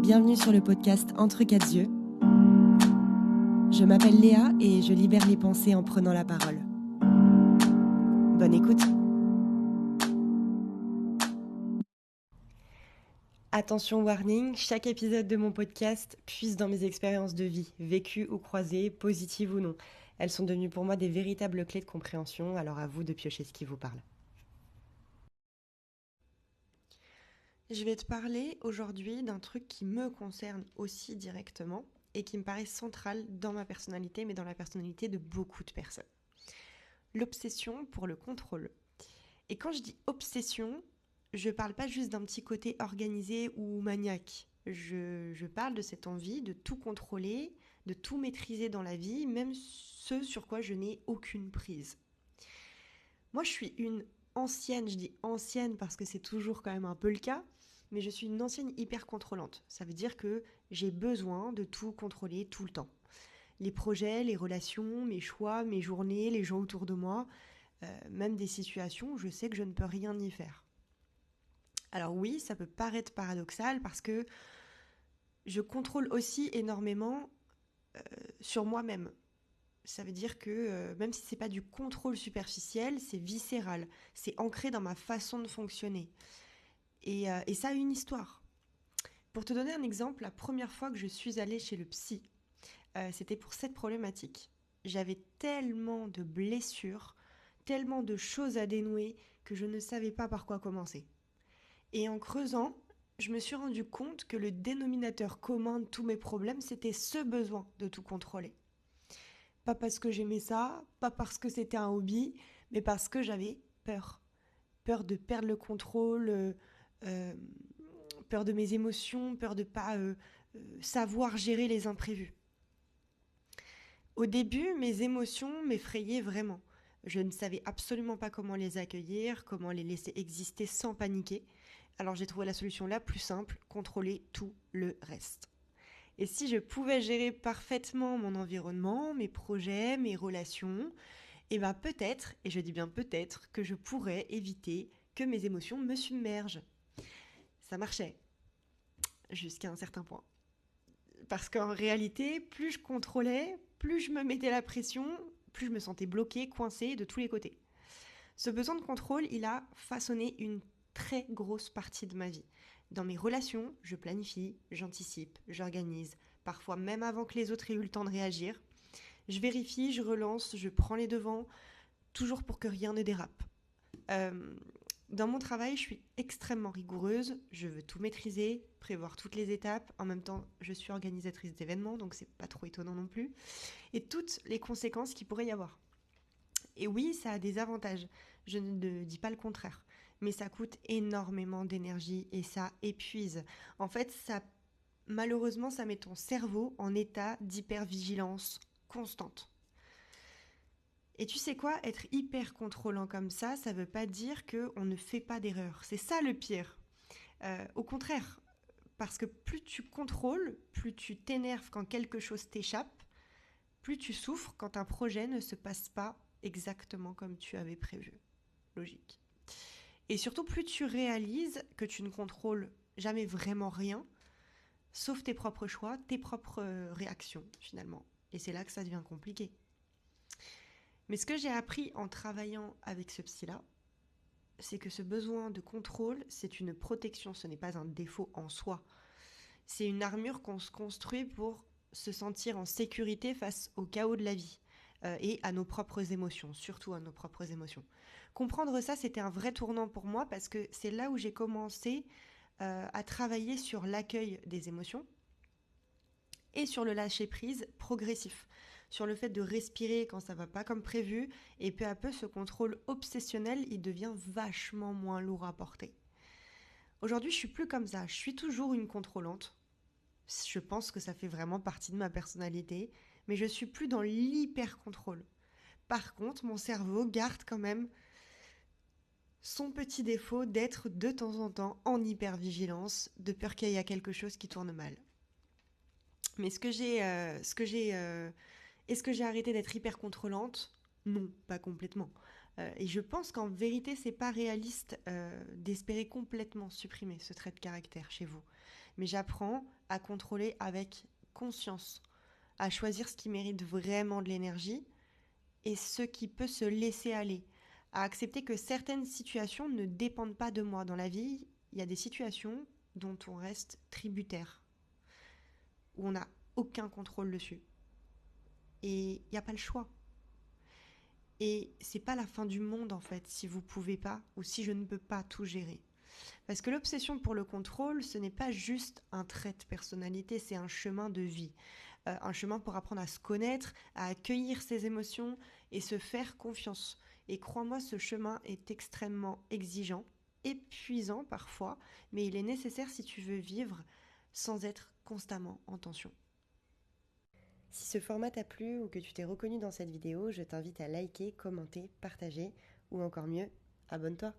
Bienvenue sur le podcast Entre quatre yeux. Je m'appelle Léa et je libère les pensées en prenant la parole. Bonne écoute. Attention warning, chaque épisode de mon podcast puise dans mes expériences de vie, vécues ou croisées, positives ou non. Elles sont devenues pour moi des véritables clés de compréhension, alors à vous de piocher ce qui vous parle. Je vais te parler aujourd'hui d'un truc qui me concerne aussi directement et qui me paraît central dans ma personnalité, mais dans la personnalité de beaucoup de personnes. L'obsession pour le contrôle. Et quand je dis obsession, je parle pas juste d'un petit côté organisé ou maniaque. Je parle de cette envie de tout contrôler, de tout maîtriser dans la vie, même ce sur quoi je n'ai aucune prise. Moi, je suis une ancienne, je dis ancienne parce que c'est toujours quand même un peu le cas, mais je suis une ancienne hyper contrôlante. Ça veut dire que j'ai besoin de tout contrôler tout le temps. Les projets, les relations, mes choix, mes journées, les gens autour de moi, même des situations où je sais que je ne peux rien y faire. Alors oui, ça peut paraître paradoxal parce que je contrôle aussi énormément sur moi-même. Ça veut dire que même si c'est pas du contrôle superficiel, c'est viscéral, c'est ancré dans ma façon de fonctionner. Et ça a une histoire. Pour te donner un exemple, la première fois que je suis allée chez le psy, c'était pour cette problématique. J'avais tellement de blessures, tellement de choses à dénouer que je ne savais pas par quoi commencer. Et en creusant, je me suis rendu compte que le dénominateur commun de tous mes problèmes, c'était ce besoin de tout contrôler. Pas parce que j'aimais ça, pas parce que c'était un hobby, mais parce que j'avais peur. Peur de perdre le contrôle, euh, peur de mes émotions, peur de ne pas savoir gérer les imprévus. Au début, mes émotions m'effrayaient vraiment. Je ne savais absolument pas comment les accueillir, comment les laisser exister sans paniquer. Alors j'ai trouvé la solution la plus simple, contrôler tout le reste. Et si je pouvais gérer parfaitement mon environnement, mes projets, mes relations, et bien peut-être, et je dis bien peut-être, que je pourrais éviter que mes émotions me submergent. Ça marchait, jusqu'à un certain point. Parce qu'en réalité, plus je contrôlais, plus je me mettais la pression, plus je me sentais bloquée, coincée de tous les côtés. Ce besoin de contrôle, il a façonné une très grosse partie de ma vie. Dans mes relations, je planifie, j'anticipe, j'organise, parfois même avant que les autres aient eu le temps de réagir. Je vérifie, je relance, je prends les devants, toujours pour que rien ne dérape. Dans mon travail, je suis extrêmement rigoureuse, je veux tout maîtriser, prévoir toutes les étapes. En même temps, je suis organisatrice d'événements, donc c'est pas trop étonnant non plus. Et toutes les conséquences qu'il pourrait y avoir. Et oui, ça a des avantages, je ne dis pas le contraire. Mais ça coûte énormément d'énergie et ça épuise. En fait, malheureusement, ça met ton cerveau en état d'hypervigilance constante. Et tu sais quoi, être hyper contrôlant comme ça veut pas dire qu'on ne fait pas d'erreur. C'est ça le pire. Au contraire, parce que plus tu contrôles, plus tu t'énerves quand quelque chose t'échappe, plus tu souffres quand un projet ne se passe pas exactement comme tu avais prévu. Logique. Et surtout, plus tu réalises que tu ne contrôles jamais vraiment rien, sauf tes propres choix, tes propres réactions, finalement. Et c'est là que ça devient compliqué. Mais ce que j'ai appris en travaillant avec ce psy-là, c'est que ce besoin de contrôle, c'est une protection, ce n'est pas un défaut en soi. C'est une armure qu'on se construit pour se sentir en sécurité face au chaos de la vie et à nos propres émotions, surtout à nos propres émotions. Comprendre ça, c'était un vrai tournant pour moi parce que c'est là où j'ai commencé à travailler sur l'accueil des émotions et sur le lâcher-prise progressif, sur le fait de respirer quand ça va pas comme prévu, et peu à peu, ce contrôle obsessionnel, il devient vachement moins lourd à porter. Aujourd'hui, je suis plus comme ça, je suis toujours une contrôlante. Je pense que ça fait vraiment partie de ma personnalité, mais je suis plus dans l'hyper-contrôle. Par contre, mon cerveau garde quand même son petit défaut d'être de temps en temps en hypervigilance, de peur qu'il y ait quelque chose qui tourne mal. Mais est-ce que j'ai arrêté d'être hyper contrôlante ? Non, pas complètement. Et je pense qu'en vérité, c'est pas réaliste d'espérer complètement supprimer ce trait de caractère chez vous. mais j'apprends à contrôler avec conscience, à choisir ce qui mérite vraiment de l'énergie et ce qui peut se laisser aller, à accepter que certaines situations ne dépendent pas de moi. Dans la vie, il y a des situations dont on reste tributaire, où on n'a aucun contrôle dessus. Et il n'y a pas le choix. Et c'est pas la fin du monde en fait si vous pouvez pas ou si je ne peux pas tout gérer. Parce que l'obsession pour le contrôle, ce n'est pas juste un trait de personnalité, c'est un chemin de vie. Un chemin pour apprendre à se connaître, à accueillir ses émotions et se faire confiance. Et crois-moi, ce chemin est extrêmement exigeant, épuisant parfois, mais il est nécessaire si tu veux vivre sans être constamment en tension. Si ce format t'a plu ou que tu t'es reconnu dans cette vidéo, je t'invite à liker, commenter, partager ou encore mieux, abonne-toi.